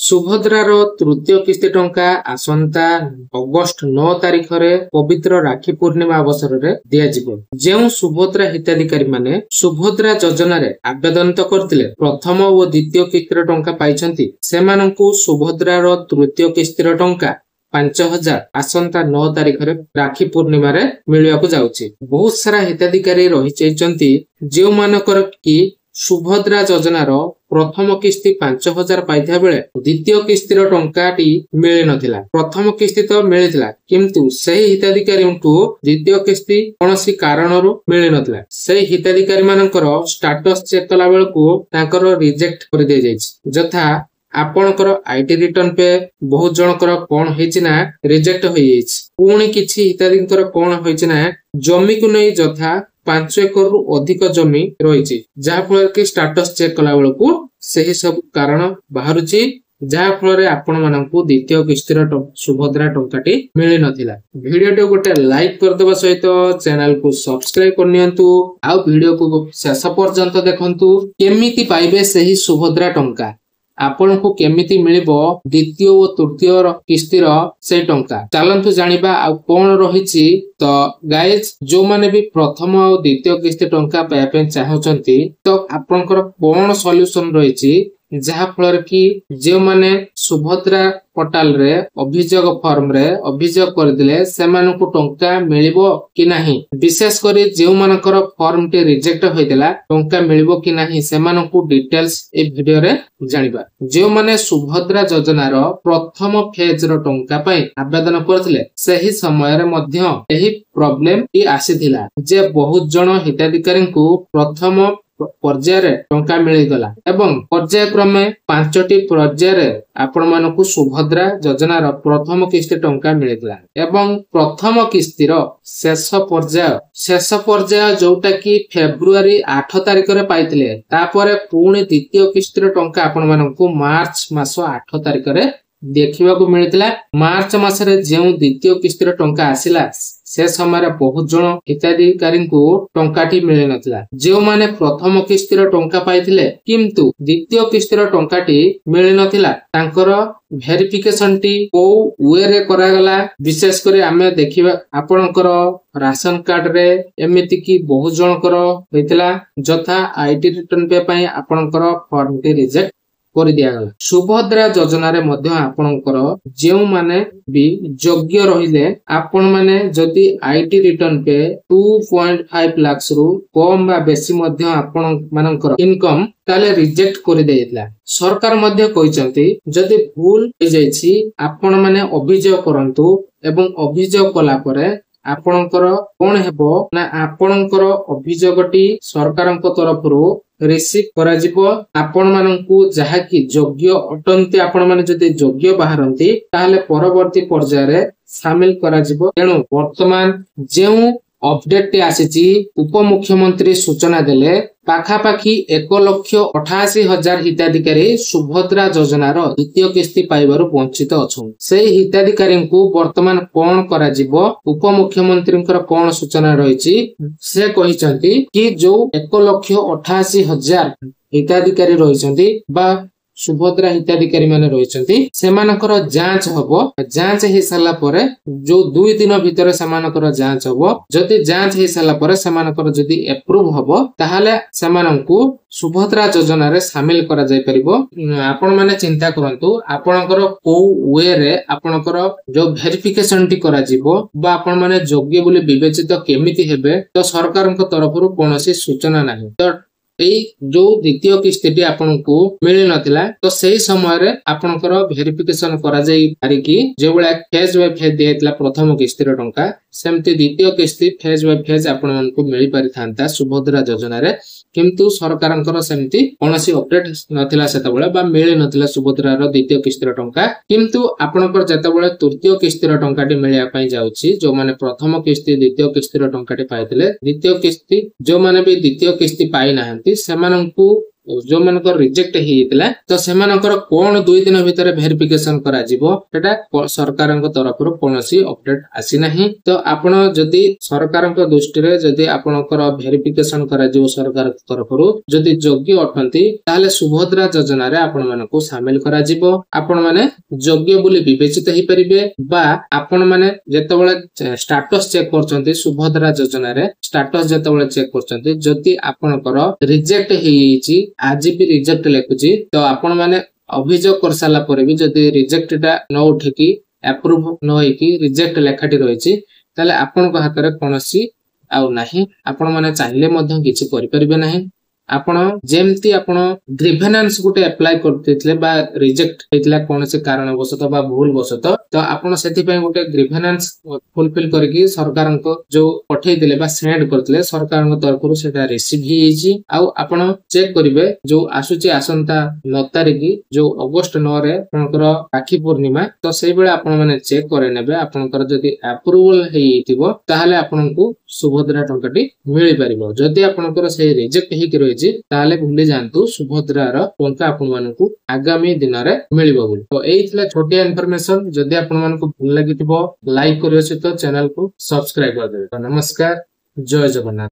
सुभद्रार तृतीय किस्ती टंका आसंता अगस्ट 9 तारिख में पवित्र राखी पूर्णिमा अवसर में दिया जो सुभद्रा हिताधिकारी माने सुभद्रा योजना रे आवेदन तो करथिले प्रथम और द्वितीय किस्तीर टंका पाइछंती सेमानंकु सुभद्रार तृतीय किस्तीर टंका 5000 आसंता 9 तारिख में राखी पूर्णिमा रे मिलियाकु जाउछि। बहुत सारा हिताधिकारी रही चाहिए जो मानकर कि सुभद्रा योजनार प्रथम किस्ती 5000 पाइथा बेले द्वितीय किस्तीर टंकाटी मिली नथिला। प्रथम किस्ती तो मिलिथिला किंतु सही हिताधिकारी द्वितीय किस्ती कोनोसी कारणरू मिली नथिला। सही हिताधिकारी मानकर स्टेटस चेक कला बेलकु तांकर रिजेक्ट कर दे जायछि। जथा आपणकर आईटी रिटर्न पे बहुत जनकर कोन होइछि ना रिजेक्ट होई जायछि। पुणी किछि हिताधिकार कोन होइछि ना जमी को नै जथा 5 एकर रु अधिक जमी रही जहा फल कि स्टेटस चेक कला बेलकु सही सब कारण बाहरुची जहा फल आपण मानकु द्वितीय किस्तीर सुभद्रा टंकाटी मिली नथिला। वीडियो गोटे लाइक करदेबा सहित चैनल को सब्सक्राइब करनियंतु आ वीडियो को शेष पर्यंत देखंतु केमिति पाइबे सही सुभद्रा टंका आपण को केमिति मिलिबो द्वितीय और तृतीय किस्तीर से टंका चलंतु जानिबा आ कोन रहिछि। तो गाइज जो माने भी प्रथम और द्वितीय किस्ती टंका पाया पे चाहउचंती तो आपनकर कोन सॉल्यूशन रहिछि जहा फल कि जो माने सुभद्रा पोर्टल रे अभियोग फॉर्म रे अभियोग कर दिले सेमानकु टंका मिलिबो कि नाही। विशेष करी जो मानकर फॉर्म टे रिजेक्ट होइतला टंका मिलिबो कि नाही सेमानकु डिटेल्स ए वीडियो रे जानिबा। जो माने सुभद्रा योजनार प्रथम फेज रो टंका पई आवेदन करथिले सही समय रे मध्य एही प्रॉब्लम इ आसीथिला जे बहुत जन हिताधिकारी को प्रथम पर्याय रे टंका मिली गला एवं पर्याय क्रमे 5टी पर्याय रे आपण मानकु सुभद्रा योजनार प्रथम किस्ती टंका मिलिगला एवं प्रथम किस्तीर शेष पर्याय जोटा कि फेब्रुआरी 8 तारिख रे पाइतिले तापरे पुणी द्वितीय किस्तीर टंका आपण मानकु मार्च मास 8 तारिख रे देखिबा को मिलितला। मार्च मास रे जेउ द्वितीय किस्तीर टंका आसिला से समय बहुत जन हिताधिकारी को टंकाटी मिली नथिला। जो माने प्रथम किस्तीर टंका पाइथिले किंतु द्वितीय किस्तीर टंकाटी मिली नथिला तांकर वेरिफिकेशन टी को वे रे करा गला। विशेष करे आमे देखिबा आपनकर राशन कार्ड रे एमिति की बहुत जनकर होइतला जथा आईटी रिटर्न पे पई आपनकर फॉर्म टी रिजेक्ट कर दिया गला। सुभद्रा योजना रे मध्य आपनकर जेउ माने भी योग्य रहिले आपण माने जदि आईटी रिटर्न पे 2.5 लाख रु कम बा बेसी मध्य आपण मानकर इनकम ताले रिजेक्ट कर देइतला। सरकार मध्य कहिसंती जदि भूल हो जायछि आपण माने अभियोग करंतु एवं अभियोग कला परे आपणकर कोन हेबो ना आपणकर अभियोगटी सरकारक तरफरु रिसीव करा जिवो। आपण माननकु जहा कि योग्य अटंती आपण माने जदि योग्य बाहरंती ताले परवर्ती पर्याय रे शामिल करा जिवो। तेणु वर्तमान जेउ अपडेट टी आसीची उप मुख्यमंत्री सूचना देले पाखापाखी 1,88,000 हिताधिकारी सुभद्रा योजनार द्वितीय किस्ती पाइबारु वंचित अछन। से हिताधिकारी को वर्तमान कोन करा जिवो उप मुख्यमंत्री कोन सूचना रहिछि से कहिसंती कि जो 1,88,000 हिताधिकारी रहिसंती बा सुभद्रा हिताधिकारी माने रहिसंती सेमानकर जांच हबो। जांच हे साला परे जो 2 दिन भीतर सेमानकर जांच हबो। जदि जांच हे साला परे सेमानकर जदि अप्रूव हबो ताहाले सेमानंकु सुभद्रा योजना रे शामिल करा जाय परिबो। आपण माने चिंता करंतु आपणकर को वे रे आपणकर जो वेरिफिकेशन टी करा जिवो बा आपण माने योग्य बोली विवेचित केमिति हेबे तो सरकारक तरफरु कोनोसी सूचना नाही। तो जो द्वितीय किस्ती आपको मिली नथिला तो सही समय रे आपनकर वेरिफिकेशन करा जाई पारिकी जे बेला फेज बाय फेज देतला प्रथम किस्तीर टंका सेमति द्वितीय किस्ती फेज बाय फेज आपण मानकु मिली पारि थांता सुभद्रा योजना रे किंतु सरकारनकर सेमति कोनोसी अपडेट नथिला सेता बेला बा मिली नथिला सुभद्रा रो द्वितीय किस्तीर टंका किंतु आपनकर जता बेला तृतीय किस्तीर टंकाटी मिलिया पई जाउची जो माने प्रथम किस्ती द्वितीय किस्तीर टंकाटी पाइतले द्वितीय किस्ती जो माने भी द्वितीय किस्ती पाइ ना सेमानंकु जो मानकर रिजेक्ट हेइतला तो सेमानकर कोन 2 दिन भितर वेरिफिकेशन करा जिवो सेटा सरकारक तरफरु कोनोसी अपडेट आसी नाही। तो आपण जदि सरकारक दृष्टि रे जदि आपनकर वेरिफिकेशन करा जिवो सरकार तरफरु जदि योग्य अटंती ताले सुभद्रा योजना रे आपण मानको शामिल करा जिवो। आपण माने योग्य बोली विवेचित हेइ परिबे बा आपण माने जेतेबेले स्टेटस चेक करचंती सुभद्रा योजना रे स्टेटस जेतेबेले चेक करचंती जदि आपनकर रिजेक्ट हेइची आज भी रिजेक्ट लेखुची तो आपण माने अभियोग कर साला परे भी जदि रिजेक्टटा न उठेकी अप्रूव न होइकी रिजेक्ट लेखाटी रहिची ताले आपनको हातरे कोनोसी आउ नाही। आपण माने चाहिले मध्य किछि करि परिबे नाही। आपण जेमती आपण ग्रीवेनेंस गुटे अप्लाई करतेथले बा रिजेक्ट हेतला कोनोसी कारणवशत बा भूल वशत तो आपण सेति पय गुटे ग्रीवेनेंस फुलफिल करके सरकारक जो पठै दिले बा सेंड करतले सरकारक तरफरु सेटा रिसीव हिची। आउ आपण चेक करिवे जो आसुची आसंता 9 तारिख जो अगस्त 9 रे आपनकर राखी पूर्णिमा तो सेइ बेले आपण माने चेक करे नेबे आपनकर जदि अप्रूवल हेइतिबो ताहाले आपनकु सुभद्रा टंकाटी मिलि परिबो। जदि आपनकर सेइ रिजेक्ट हेकि ताले भूली जानतु सुभद्रार टंका आपण मानकु आगामी दिन रे मिलिबो बोली। तो एइथला छोटिया इन्फॉर्मेशन जदि आपण मानकु भल लागितिबो लाइक करियो तो चैनल को सब्सक्राइब कर देबे। नमस्कार, जय जगन्नाथ।